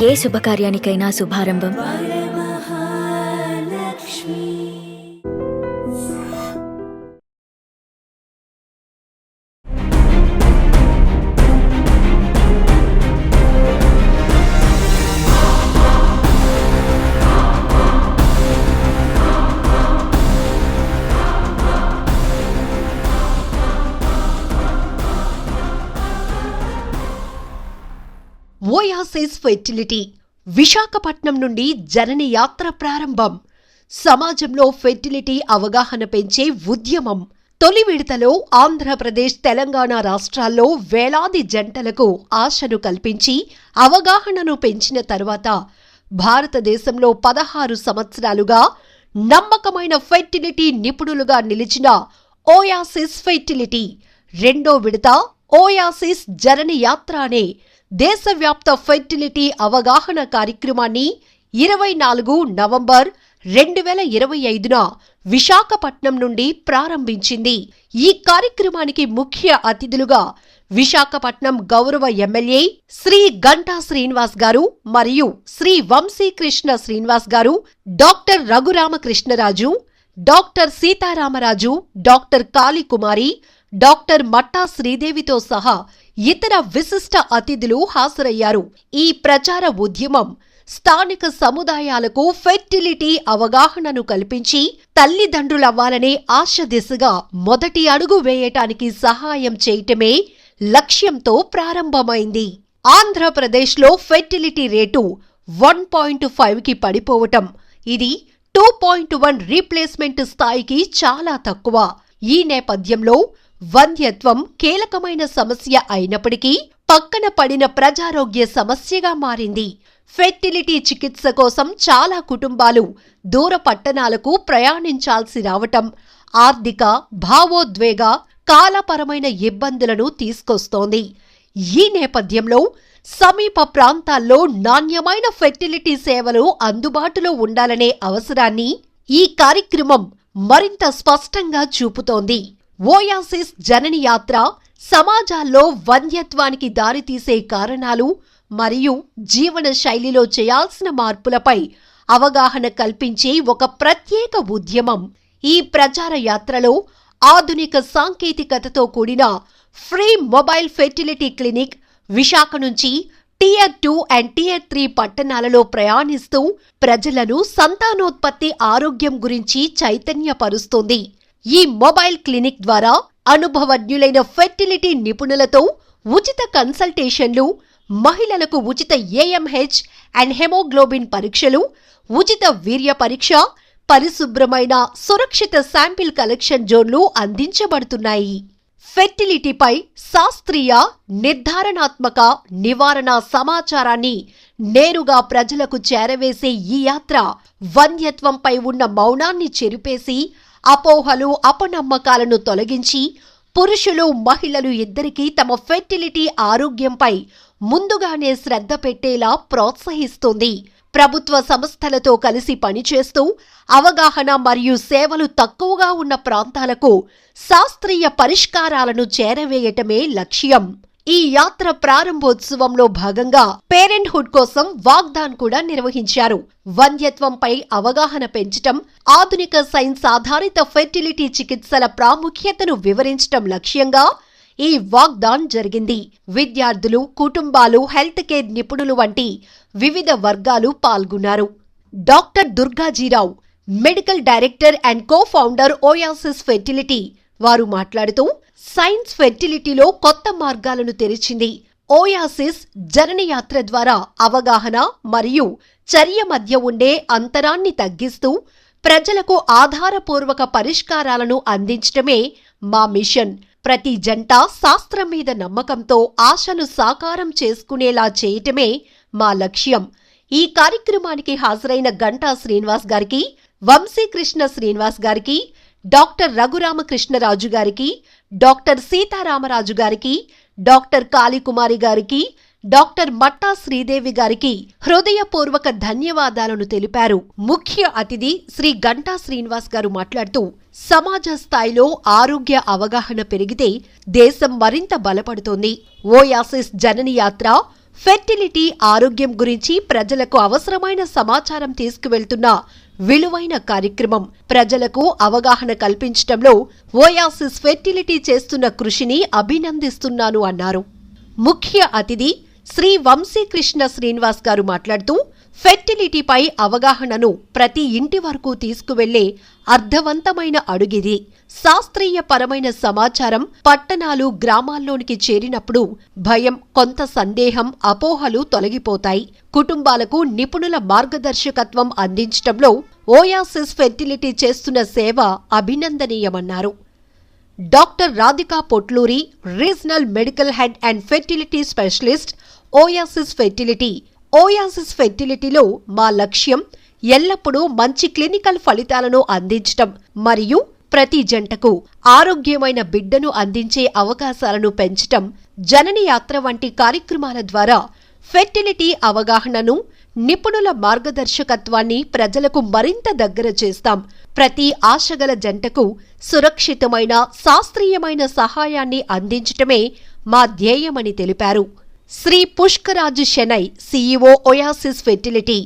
ఏ శుభకార్యానికైనా శుభారంభం Oasis fertility Visakhapatnam నుండి జనని యాత్ర ప్రారంభం. సమాజంలో ఫెర్టిలిటీ అవగాహన పెంచే ఉద్యమం. తొలి విడతలో ఆంధ్రప్రదేశ్, తెలంగాణ రాష్ట్రాల్లో వేలాది జంటలకు ఆశను కల్పించి అవగాహనను పెంచిన తరువాత భారతదేశంలో 16 సంవత్సరాలుగా నమ్మకమైన ఫెర్టిలిటీ నిపుణులుగా నిలిచిన ఓయాసిస్ ఫెర్టిలిటీ రెండో విడత ఓయాసిస్ జనని యాత్ర అనే దేశవ్యాప్త ఫెర్టిలిటీ అవగాహన కార్యక్రమాన్ని 24 నవంబర్ 2025న విశాఖపట్నం నుండి ప్రారంభించింది. ఈ కార్యక్రమానికి ముఖ్య అతిథులుగా విశాఖపట్నం గౌరవ ఎమ్మెల్యే శ్రీ గంటా శ్రీనివాస్ గారు మరియు శ్రీ వంశీకృష్ణ శ్రీనివాస్ గారు, doctor Raghuramakrishnaraju, doctor Sitaramaraju, doctor Kalikumari, doctor Matta శ్రీదేవితో సహా ఇతర విశిష్ట అతిథులు హాజరయ్యారు. ఈ ప్రచార ఉద్యమం స్థానిక సముదాయాలకు ఫెర్టిలిటీ అవగాహనను కల్పించి తల్లిదండ్రులవ్వాలనే ఆశ దిశగా మొదటి అడుగు వేయటానికి సహాయం చేయటమే లక్ష్యంతో ప్రారంభమైంది. ఆంధ్రప్రదేశ్లో ఫెర్టిలిటీ రేటు 1.5కి పడిపోవటం, ఇది 2.1 రీప్లేస్మెంట్ స్థాయికి చాలా తక్కువ. ఈ నేపథ్యంలో వంధ్యత్వం కీలకమైన సమస్య అయినప్పటికీ పక్కన పడిన ప్రజారోగ్య సమస్యగా మారింది. ఫెర్టిలిటీ చికిత్స కోసం చాలా కుటుంబాలు దూర పట్టణాలకు ప్రయాణించాల్సి రావటం ఆర్థిక, భావోద్వేగ, కాలపరమైన ఇబ్బందులను తీసుకొస్తోంది. ఈ నేపథ్యంలో సమీప ప్రాంతాల్లో నాణ్యమైన ఫెర్టిలిటీ సేవలు అందుబాటులో ఉండాలనే అవసరాన్ని ఈ కార్యక్రమం మరింత స్పష్టంగా చూపుతోంది. ఓయాసిస్ జనని యాత్ర సమాజాల్లో వంధ్యత్వానికి దారితీసే కారణాలు మరియు జీవన శైలిలో చేయాల్సిన మార్పులపై అవగాహన కల్పించే ఒక ప్రత్యేక ఉద్యమం. ఈ ప్రచార యాత్రలో ఆధునిక సాంకేతికతతో కూడిన free mobile fertility clinic Visakha నుంచి Tier 2 అండ్ Tier 3 పట్టణాలలో ప్రయాణిస్తూ ప్రజలను సంతానోత్పత్తి ఆరోగ్యం గురించి చైతన్యపరుస్తోంది. ఈ మొబైల్ క్లినిక్ ద్వారా అనుభవజ్ఞులైన ఫెర్టిలిటీ నిపుణులతో ఉచిత కన్సల్టేషన్లు, మహిళలకు ఉచిత AMH అండ్ హెమోగ్లోబిన్ పరీక్షలు, ఉచిత వీర్య పరీక్ష, పరిశుభ్రమైన సురక్షిత శాంపిల్ కలెక్షన్ జోన్లు అందించబడుతున్నాయి. ఫెర్టిలిటీపై శాస్త్రీయ, నిర్ధారణాత్మక, నివారణ సమాచారాన్ని నేరుగా ప్రజలకు చేరవేసే ఈ యాత్ర వంధ్యత్వంపై ఉన్న మౌనాన్ని చెరిపేసి అపోహలు, అపనమ్మకాలను తొలగించి పురుషులు, మహిళలు ఇద్దరికీ తమ ఫెర్టిలిటీ ఆరోగ్యంపై ముందుగానే శ్రద్ధ పెట్టేలా ప్రోత్సహిస్తుంది. ప్రభుత్వ సంస్థలతో కలిసి పనిచేస్తూ అవగాహన మరియు సేవలు తక్కువగా ఉన్న ప్రాంతాలకు శాస్త్రీయ పరిష్కారాలను చేరవేయటమే లక్ష్యం. ఈ యాత్ర ప్రారంభోత్సవంలో భాగంగా పేరెంట్హుడ్ కోసం వాగ్దాన్ కూడా నిర్వహించారు. వంధ్యత్వంపై అవగాహన పెంచటం, ఆధునిక సైన్స్ ఆధారిత ఫెర్టిలిటీ చికిత్సల ప్రాముఖ్యతను వివరించటం లక్ష్యంగా ఈ వాగ్దాన్ జరిగింది. విద్యార్థులు, కుటుంబాలు, హెల్త్ కేర్ నిపుణులు వంటి వివిధ వర్గాలు పాల్గొన్నారు. Doctor Durgajirao, medical director and co-founder Oasis fertility, వారు మాట్లాడుతూ సైన్స్ ఫెర్టిలిటీలో కొత్త మార్గాలను తెరిచింది. ఓయాసిస్ జనని యాత్ర ద్వారా అవగాహన మరియు చర్య మధ్య ఉండే అంతరాన్ని తగ్గిస్తూ ప్రజలకు ఆధారపూర్వక పరిష్కారాలను అందించటమే మా మిషన్. ప్రతి జంట శాస్త్రం మీద నమ్మకంతో ఆశను సాకారం చేసుకునేలా చేయటమే మా లక్ష్యం. ఈ కార్యక్రమానికి హాజరైన గంటా శ్రీనివాస్ గారికి, వంశీకృష్ణ శ్రీనివాస్ గారికి, డాక్టర్ రఘురామకృష్ణరాజు గారికి, డాక్టర్ సీతారామరాజు గారికి, డాక్టర్ కాళీకుమారి గారికి, డాక్టర్ మట్టా శ్రీదేవి గారికి హృదయపూర్వక ధన్యవాదాలను తెలిపారు. ముఖ్య అతిథి శ్రీ గంటా శ్రీనివాస్ గారు మాట్లాడుతూ, సమాజ స్థాయిలో ఆరోగ్య అవగాహన పెరిగితే దేశం మరింత బలపడుతోంది. ఓయాసిస్ జనని యాత్ర ఫెర్టిలిటీ ఆరోగ్యం గురించి ప్రజలకు అవసరమైన సమాచారం తీసుకువెళ్తున్న విలువైన కార్యక్రమం. ప్రజలకు అవగాహన కల్పించడంలో ఓయాసిస్ ఫెర్టిలిటీ చేస్తున్న కృషిని అభినందిస్తున్నాను అన్నారు. ముఖ్య అతిథి శ్రీ వంశీకృష్ణ శ్రీనివాస్ గారు మాట్లాడుతూ, ఫెర్టిలిటీపై అవగాహనను ప్రతి ఇంటి వరకు తీసుకువెళ్లే అర్థవంతమైన అడుగిది. శాస్త్రీయపరమైన సమాచారం పట్టణాలు, గ్రామాల్లోనికి చేరినప్పుడు భయం, కొంత సందేహం, అపోహలు తొలగిపోతాయి. కుటుంబాలకు నిపుణుల మార్గదర్శకత్వం అందించడంలో ఓయాసిస్ ఫెర్టిలిటీ చేస్తున్న సేవ అభినందనీయమన్నారు. Doctor Radhika Potluri, regional medical head and fertility specialist, Oasis fertility. Oasis ఫెర్టిలిటీలో మా లక్ష్యం ఎల్లప్పుడూ మంచి క్లినికల్ ఫలితాలను అందించటం మరియు ప్రతి జంటకు ఆరోగ్యమైన బిడ్డను అందించే అవకాశాలను పెంచటం. జనని యాత్ర వంటి కార్యక్రమాల ద్వారా ఫెర్టిలిటీ అవగాహనను, నిపుణుల మార్గదర్శకత్వాన్ని ప్రజలకు మరింత దగ్గర చేస్తాం. ప్రతి ఆశగల జంటకు సురక్షితమైన, శాస్త్రీయమైన సహాయాన్ని అందించటమే మా ధ్యేయమని తెలిపారు. Shri Pushkaraj Shenai, CEO, Oasis fertility.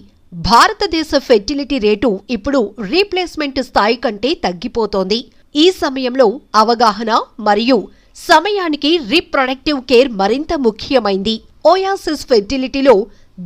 భారతదేశ ఫెర్టిలిటీ రేటు ఇప్పుడు రీప్లేస్మెంట్ స్థాయి కంటే తగ్గిపోతోంది. ఈ సమయంలో అవగాహన మరియు సమయానికి రీప్రొడక్టివ్ కేర్ మరింత ముఖ్యమైంది. ఓయాసిస్ ఫెర్టిలిటీలో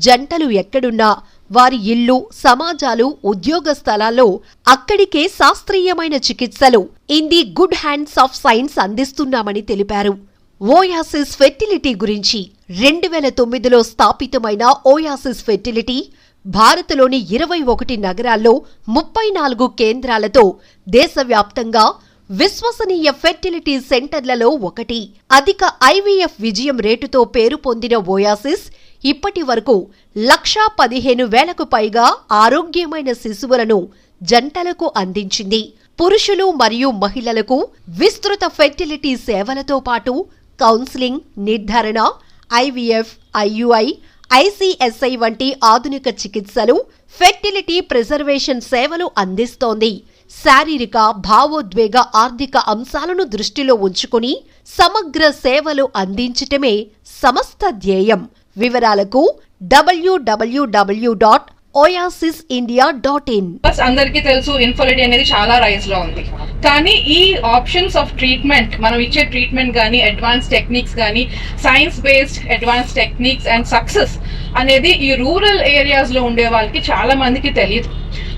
జంటలు ఎక్కడున్నా వారి ఇల్లు, సమాజాలు, ఉద్యోగ స్థలాల్లో అక్కడికే శాస్త్రీయమైన చికిత్సలు in the good hands of science అందిస్తున్నామని తెలిపారు. ఓయాసిస్ ఫెర్టిలిటీ గురించి 2009లో స్థాపితమైన ఓయాసిస్ ఫెర్టిలిటీ భారత్లోని 21 నగరాల్లో 34 కేంద్రాలతో దేశవ్యాప్తంగా విశ్వసనీయ ఫెర్టిలిటీ సెంటర్లలో ఒకటి. అధిక ఐవీఎఫ్ విజయం రేటుతో పేరు పొందిన ఓయాసిస్ ఇప్పటి వరకు 1,15,000కు పైగా ఆరోగ్యమైన శిశువులను జంటలకు అందించింది. పురుషులు మరియు మహిళలకు విస్తృత ఫెర్టిలిటీ సేవలతో పాటు కౌన్సిలింగ్, నిర్ధారణ, ఐవీఎఫ్, ఐయుఐ, ఐసీఎస్ఐ వంటి ఆధునిక చికిత్సలు, ఫెర్టిలిటీ ప్రిజర్వేషన్ సేవలు అందిస్తోంది. శారీరక, భావోద్వేగ, ఆర్థిక అంశాలను దృష్టిలో ఉంచుకుని సమగ్ర సేవలు అందించటమే సమస్త ధ్యేయం. వివరాలకు www.oasisindia.in. అందరికీ తెలుసు, ఇన్ఫర్టిలిటీ అనేది చాలా రైజ్ లో ఉంది. కానీ ఈ ఆప్షన్స్ ఆఫ్ ట్రీట్మెంట్, మనం ఇచ్చే ట్రీట్మెంట్ కానీ, అడ్వాన్స్ టెక్నిక్స్ కానీ, science based advance techniques and success అనేది ఈ రూరల్ ఏరియాస్ లో ఉండే వాళ్ళకి చాలా మందికి తెలియదు.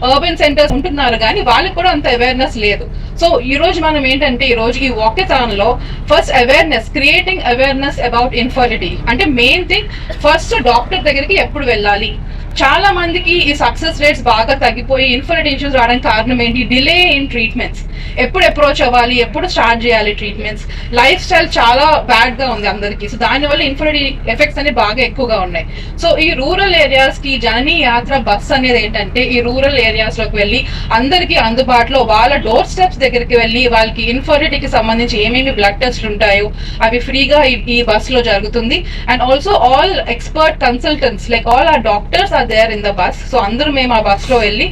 అర్బన్ సెంటర్స్ ఉంటున్నారు కానీ వాళ్ళకి కూడా అంత అవేర్నెస్ లేదు. సో ఈ రోజు మనం ఏంటంటే, ఈ రోజు ఈ వాకథాన్ లో first awareness, creating awareness about infertility. అంటే మెయిన్ థింగ్, ఫస్ట్ డాక్టర్ దగ్గరికి ఎప్పుడు వెళ్ళాలి. చాలా మందికి ఈ సక్సెస్ రేట్స్ బాగా తగ్గిపోయి ఇన్ఫర్టిలిటీ ఇష్యూస్ రావడానికి కారణం ఏంటి? Delay in treatments. ఎప్పుడు అప్రోచ్ అవ్వాలి, ఎప్పుడు స్టార్ట్ చేయాలి ట్రీట్మెంట్స్. లైఫ్ స్టైల్ చాలా బ్యాడ్ గా ఉంది అందరికి. సో దానివల్ల ఇన్ఫర్టిలిటీ ఎఫెక్ట్స్ అనేవి బాగా ఎక్కువగా ఉన్నాయి. సో ఈ రూరల్ ఏరియాస్ కి జననీ యాత్ర బస్ అనేది ఏంటంటే, ఈ రూరల్ ఏరియాస్ లోకి వెళ్ళి అందరికి అందుబాటులో వాళ్ళ డోర్ స్టెప్స్ దగ్గరికి వెళ్ళి వాళ్ళకి ఇన్ఫర్టిలిటీకి సంబంధించి ఏమేమి బ్లడ్ టెస్ట్లు ఉంటాయో అవి ఫ్రీగా ఈ బస్ లో జరుగుతుంది. And also all expert consultants like all are doctors are there in the bus. So అందరూ మేము ఆ బస్ లో వెళ్ళి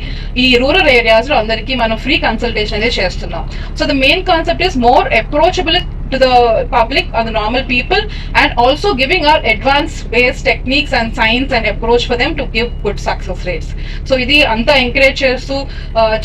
ఈ రూరల్ ఏరియాస్ లో అందరికి మనం ఫ్రీ కన్సల్టేషన్ అనేది చేస్తున్నాం. So the main concept is more approachable to the public or the normal people, and also giving our advanced based techniques and science and approach for them to give good success rates. So idi anta encourage chestu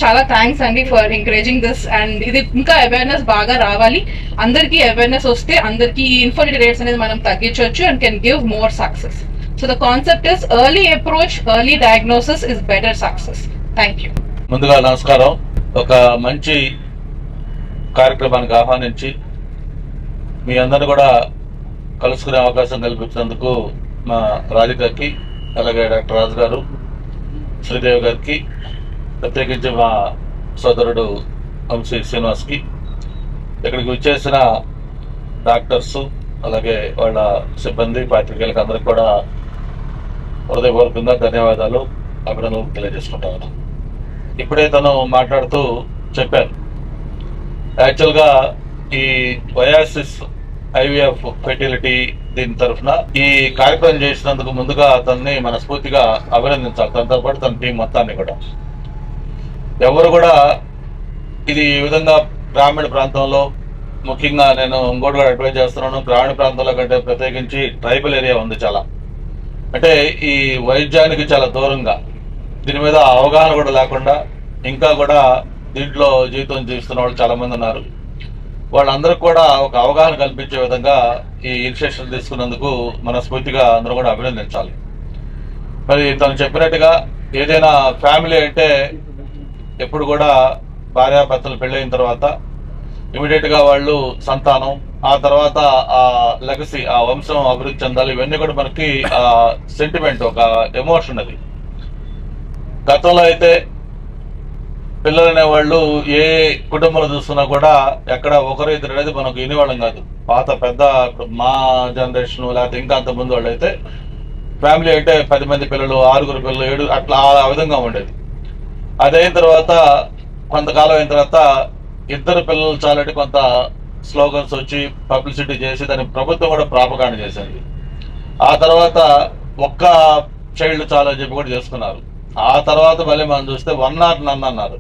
chala thanks andi for encouraging this, and idi inka awareness baga ravali. Andarki awareness oste andarki infertility rates anedi manam tagginchochu and can give more success. So the concept is early approach, early diagnosis is better success. Thank you. ముందుగా నమస్కారం. ఒక మంచి కార్యక్రమానికి ఆహ్వానించి మీ అందరిని కూడా కలుసుకునే అవకాశం కల్పించినందుకు మా రాధికకి, అలాగే డాక్టర్ రాజు గారు, శ్రీదేవి గారికి, ప్రత్యేకించి మా సోదరుడు వంశీ శ్రీనివాస్కి, ఇక్కడికి వచ్చేసిన డాక్టర్స్, అలాగే వాళ్ళ సిబ్బంది, పాత్రికేయులకు అందరికి కూడా హృదయపూర్వకంగా ధన్యవాదాలు, అభినందనలు తెలియజేసుకుంటాను. ఇప్పుడే తను మాట్లాడుతూ చెప్పాను, యాక్చువల్గా ఈ ఓయాసిస్ ఐవీఎఫ్ ఫెర్టిలిటీ దీని తరఫున ఈ కార్యక్రమం చేసినందుకు ముందుగా అతన్ని మనస్ఫూర్తిగా అభినందించాలి. తనతో పాటు తన టీం మొత్తాన్ని కూడా. ఎవరు కూడా ఇది ఈ విధంగా గ్రామీణ ప్రాంతంలో, ముఖ్యంగా నేను ఇంకోటి కూడా అడ్వైజ్ చేస్తున్నాను, గ్రామీణ ప్రాంతంలో కంటే ప్రత్యేకించి ట్రైబల్ ఏరియా ఉంది చాలా. అంటే ఈ వైద్యానికి చాలా దూరంగా, దీని మీద అవగాహన కూడా లేకుండా ఇంకా కూడా దీంట్లో జీవితం జీవిస్తున్న వాళ్ళు చాలా మంది ఉన్నారు. వాళ్ళందరూ కూడా ఒక అవగాహన కల్పించే విధంగా ఈ ఇనిషియేషన్ తీసుకున్నందుకు మనస్ఫూర్తిగా అందరూ కూడా అభినందించాలి. మరి తను చెప్పినట్టుగా ఏదైనా ఫ్యామిలీ అంటే ఎప్పుడు కూడా భార్యాభర్తలు పెళ్ళైన తర్వాత ఇమీడియట్ గా వాళ్ళు సంతానం, ఆ తర్వాత ఆ లెగసీ, ఆ వంశం అభివృద్ధి చెందాలి. ఇవన్నీ కూడా మనకి సెంటిమెంట్, ఒక ఎమోషన్. అది గతంలో అయితే పిల్లలు అనేవాళ్ళు ఏ కుటుంబంలో చూస్తున్నా కూడా ఎక్కడ ఒకరు ఇద్దరు అనేది మనకు వినేవాళ్ళం కాదు. పాత పెద్ద మా జనరేషన్ లేకపోతే ఇంకా అంత ముందు వాళ్ళు అయితే ఫ్యామిలీ అంటే 10 మంది పిల్లలు, 6 పిల్లలు, 7 అట్లా ఆ విధంగా ఉండేది. అదైన తర్వాత కొంతకాలం అయిన తర్వాత ఇద్దరు పిల్లలు చాలంటే కొంత స్లోగన్స్ వచ్చి పబ్లిసిటీ చేసి దాన్ని ప్రభుత్వం కూడా ప్రాపగాండ చేసింది. ఆ తర్వాత ఒక్క చైల్డ్ చాలు అని చెప్పి కూడా చేసుకున్నారు. ఆ తర్వాత మళ్ళీ మనం చూస్తే 1 or none అన్నారు.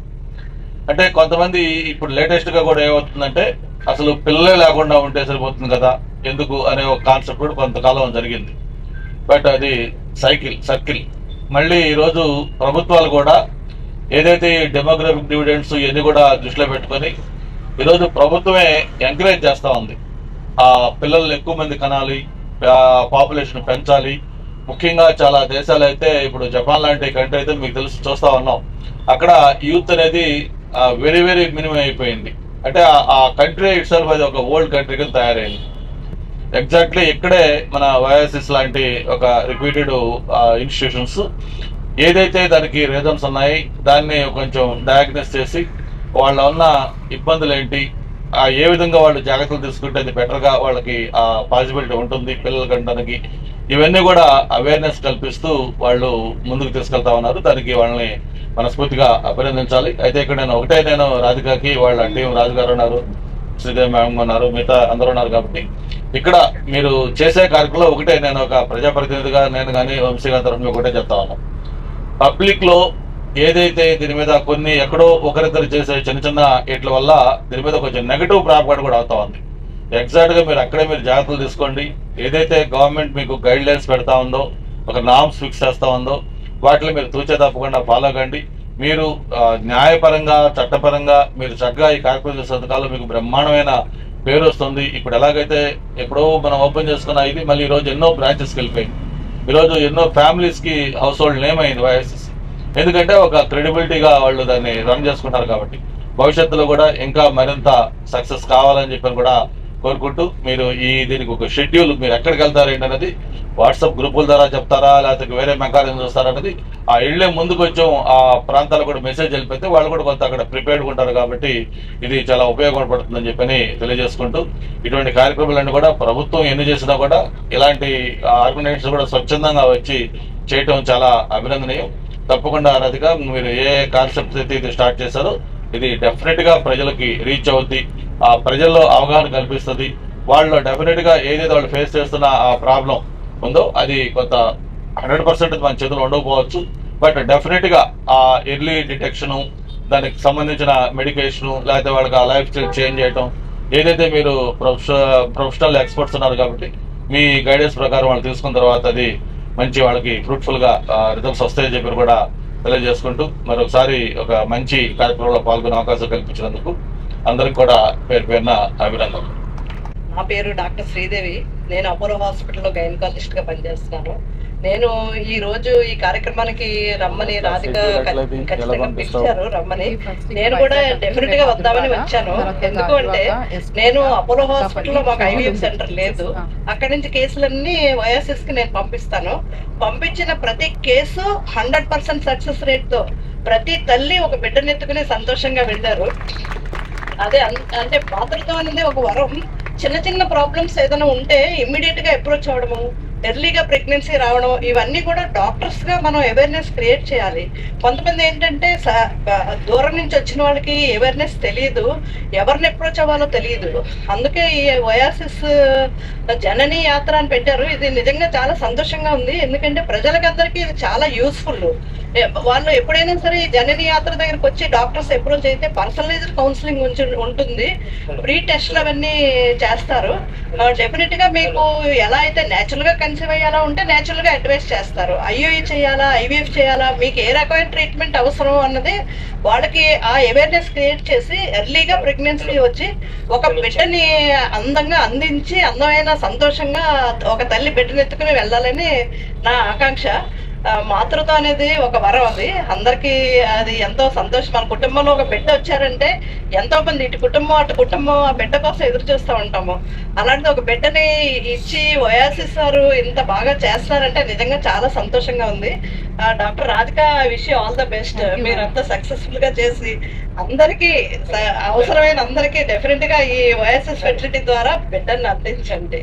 అంటే కొంతమంది ఇప్పుడు లేటెస్ట్ గా కూడా ఏమవుతుందంటే అసలు పిల్లలే లేకుండా ఉంటే సరిపోతుంది కదా ఎందుకు అనే ఒక కాన్సెప్ట్ కూడా కొంతకాలం జరిగింది. బట్ అది సర్కిల్. మళ్ళీ ఈరోజు ప్రభుత్వాలు కూడా ఏదైతే డెమోగ్రఫిక్ డివిడెండ్స్ ఇవన్నీ కూడా దృష్టిలో పెట్టుకొని ఈరోజు ప్రభుత్వమే ఎంకరేజ్ చేస్తూ ఉంది. ఆ పిల్లల్ని ఎక్కువ మంది కనాలి, పాపులేషన్ పెంచాలి. ముఖ్యంగా చాలా దేశాలు అయితే ఇప్పుడు జపాన్ లాంటి కంట్రీ అయితే మీకు తెలుసు చూస్తూ ఉన్నాం, అక్కడ యూత్ అనేది వెరీ వెరీ మినిమం అయిపోయింది. అంటే ఆ కంట్రీ ఇట్ సెల్ఫ్ అది ఒక ఓల్డ్ కంట్రీ కింద తయారైంది. ఎగ్జాక్ట్లీ ఇక్కడే మన ఓయాసిస్ లాంటి ఒక రిపీటెడ్ ఇన్స్టిట్యూషన్స్ ఏదైతే దానికి రీజన్స్ ఉన్నాయి దాన్ని కొంచెం డయాగ్నోస్ చేసి వాళ్ళ ఉన్న ఇబ్బందులు ఏంటి, ఏ విధంగా వాళ్ళు జాగ్రత్తలు తీసుకుంటే అది బెటర్గా వాళ్ళకి ఆ పాసిబిలిటీ ఉంటుంది పిల్లలు కనడానికి, ఇవన్నీ కూడా అవేర్నెస్ కల్పిస్తూ వాళ్ళు ముందుకు తీసుకెళ్తా ఉన్నారు. దానికి వాళ్ళని మనస్ఫూర్తిగా అభినందించాలి. అయితే ఇక్కడ నేను రాధికాకి వాళ్ళ టీం రాజుగారు ఉన్నారు, శ్రీదేవి మ్యామ్ ఉన్నారు, మిగతా అందరూ ఉన్నారు. కాబట్టి ఇక్కడ మీరు చేసే కార్యక్రమంలో ఒకటే, నేను ఒక ప్రజాప్రతినిధిగా నేను కానీ వంశీ గారి తరఫున ఒకటే చెప్తా ఉన్నాను. పబ్లిక్ లో ఏదైతే దీని మీద కొన్ని ఎక్కడో ఒకరిద్దరు చేసే చిన్న చిన్న ఇట్ల వల్ల దీని మీద కొంచెం నెగటివ్ ప్రాపగాండా కూడా అవుతా ఉంది. ఎగ్జాక్ట్ గా మీరు అక్కడే మీరు జాగ్రత్తలు తీసుకోండి. ఏదైతే గవర్నమెంట్ మీకు గైడ్ లైన్స్ పెడతా ఉందో, ఒక నామ్స్ ఫిక్స్ చేస్తా ఉందో వాటిని మీరు తూచే తప్పకుండా ఫాలో కండి. మీరు న్యాయపరంగా చట్టపరంగా మీరు చక్కగా ఈ కార్యక్రమం చేసేందుకు మీకు బ్రహ్మాండమైన పేరు వస్తుంది. ఇప్పుడు ఎలాగైతే ఎప్పుడో మనం ఓపెన్ చేసుకున్న ఇది మళ్ళీ ఈరోజు ఎన్నో బ్రాంచెస్కి వెళ్ళిపోయింది. ఈరోజు ఎన్నో ఫ్యామిలీస్ కి హౌస్ హోల్డ్ నేమ్ అయింది ఓయాసిస్. ఎందుకంటే ఒక క్రెడిబిలిటీగా వాళ్ళు దాన్ని రన్ చేసుకుంటారు. కాబట్టి భవిష్యత్తులో కూడా ఇంకా మరింత సక్సెస్ కావాలని చెప్పని కూడా కోరుకుంటూ, మీరు దీనికి ఒక షెడ్యూల్, మీరు ఎక్కడికి వెళ్తారు ఏంటనేది వాట్సాప్ గ్రూపుల ద్వారా చెప్తారా లేకపోతే వేరే మెకానిజం చూస్తారా అనేది ఆ ఇళ్లే ముందు కొంచెం ఆ ప్రాంతాలు కూడా మెసేజ్ వెళ్ళిపోతే వాళ్ళు కూడా కొంత అక్కడ ప్రిపేర్డ్గా ఉంటారు. కాబట్టి ఇది చాలా ఉపయోగపడుతుందని చెప్పని తెలియజేసుకుంటూ, ఇటువంటి కార్యక్రమాలన్నీ కూడా ప్రభుత్వం ఎన్ని చేసినా కూడా ఇలాంటి ఆర్గనైజేషన్స్ కూడా స్వచ్ఛందంగా వచ్చి చేయటం చాలా అభినందనీయం. తప్పకుండా రాధిక, మీరు ఏ కాన్సెప్ట్ అయితే ఇది స్టార్ట్ చేశారో ఇది డెఫినెట్ గా ప్రజలకి రీచ్ అవుద్ది, ఆ ప్రజల్లో అవగాహన కల్పిస్తుంది. వాళ్ళు డెఫినెట్ గా ఏదైతే వాళ్ళు ఫేస్ చేస్తున్న ఆ ప్రాబ్లం ఉందో అది కొంత 100% మన చేతులు ఉండకపోవచ్చు. బట్ డెఫినెట్ గా ఆ ఎర్లీ డిటెక్షన్, దానికి సంబంధించిన మెడికేషన్, లేకపోతే వాళ్ళకి ఆ లైఫ్ స్టైల్ చేంజ్ చేయటం, ఏదైతే మీరు ప్రొఫెషనల్ ఎక్స్పర్ట్స్ ఉన్నారు కాబట్టి మీ గైడెన్స్ ప్రకారం వాళ్ళు తీసుకున్న తర్వాత అది మంచి వాళ్ళకి ఫ్రూట్ఫుల్ గా రిజల్ట్స్ వస్తాయని చెప్పి కూడా తెలియజేసుకుంటూ, మరొకసారి ఒక మంచి కార్యక్రమంలో పాల్గొనే అవకాశం కల్పించినందుకు అందరికి కూడా పేరున అభినందనలు. నా పేరు డాక్టర్ శ్రీదేవి. నేను అపోలో హాస్పిటల్లో గైనకాలజిస్ట్ గా పనిచేస్తున్నాను. నేను ఈ రోజు ఈ కార్యక్రమానికి రమ్మని రాధిక ఖచ్చితంగా పిలిచారు రమ్మని. నేను కూడా డెఫినెట్ గా వద్దామని వచ్చాను. ఎందుకు అంటే నేను అపోలో హాస్పిటల్లో మాకు ఐవీఎఫ్ సెంటర్ లేదు. అక్కడి నుంచి కేసులన్నీ ఓయాసిస్ కి నేను పంపిస్తాను. పంపించిన ప్రతి కేసు 100% సక్సెస్ రేట్ తో ప్రతి తల్లి ఒక బిడ్డనెత్తుకుని సంతోషంగా వెళ్ళారు. అదే అంటే మాతృత్వం అనేది ఒక వరం. చిన్న చిన్న ప్రాబ్లమ్స్ ఏదైనా ఉంటే ఇమ్మీడియట్ గా అప్రోచ్ అవడము, ఎర్లీగా ప్రెగ్నెన్సీ రావడం, ఇవన్నీ కూడా డాక్టర్స్ గా మనం అవేర్నెస్ క్రియేట్ చేయాలి. కొంతమంది ఏంటంటే దూరం నుంచి వచ్చిన వాళ్ళకి అవేర్నెస్ తెలియదు, ఎవరిని అప్రోచ్ అవ్వాలో తెలియదు. అందుకే ఈ ఓయాసిస్ జననీ యాత్ర అని పెట్టారు. ఇది నిజంగా చాలా సంతోషంగా ఉంది. ఎందుకంటే ప్రజలకందరికీ ఇది చాలా యూస్ఫుల్. వాళ్ళు ఎప్పుడైనా సరే జననీ యాత్ర దగ్గరకు వచ్చి డాక్టర్స్ అప్రోచ్ అయితే పర్సనలైజ్డ్ కౌన్సిలింగ్ ఉంటుంది, ప్రీ టెస్ట్లు అవన్నీ చేస్తారు. డెఫినెట్ గా మీకు ఎలా అయితే నేచురల్ గా కన్సీవ్ అయ్యేలా ఉంటే నేచురల్ గా అడ్వైస్ చేస్తారు. ఐయుఐ చేయాలా, ఐవీఎఫ్ చేయాలా, మీకు ఏ రకమైన ట్రీట్మెంట్ అవసరం అన్నది వాళ్ళకి ఆ అవేర్నెస్ క్రియేట్ చేసి ఎర్లీగా ప్రెగ్నెన్సీ వచ్చి ఒక బిడ్డని అందంగా అందించి అందమైన సంతోషంగా ఒక తల్లి బిడ్డను ఎత్తుకుని వెళ్ళాలని నా ఆకాంక్ష. మాతృత్వం అనేది ఒక వరం, అది అందరికీ అది ఎంతో సంతోషం. మన కుటుంబంలో ఒక బిడ్డ వచ్చారంటే ఎంతో మంది ఇటు కుటుంబం అటు కుటుంబం ఆ బిడ్డ కోసం ఎదురు చూస్తూ ఉంటాము. అలాంటిది ఒక బిడ్డని ఇచ్చి ఓయాసిస్ వారు ఇంత బాగా చేస్తారంటే నిజంగా చాలా సంతోషంగా ఉంది. Doctor Radhika, wish you all the best. మీరంతా సక్సెస్ఫుల్ గా చేసి అందరికీ అవసరమైన అందరికీ డెఫినెట్ గా ఈ ఓయాసిస్ ఫెర్టిలిటీ ద్వారా బిడ్డని అందించండి.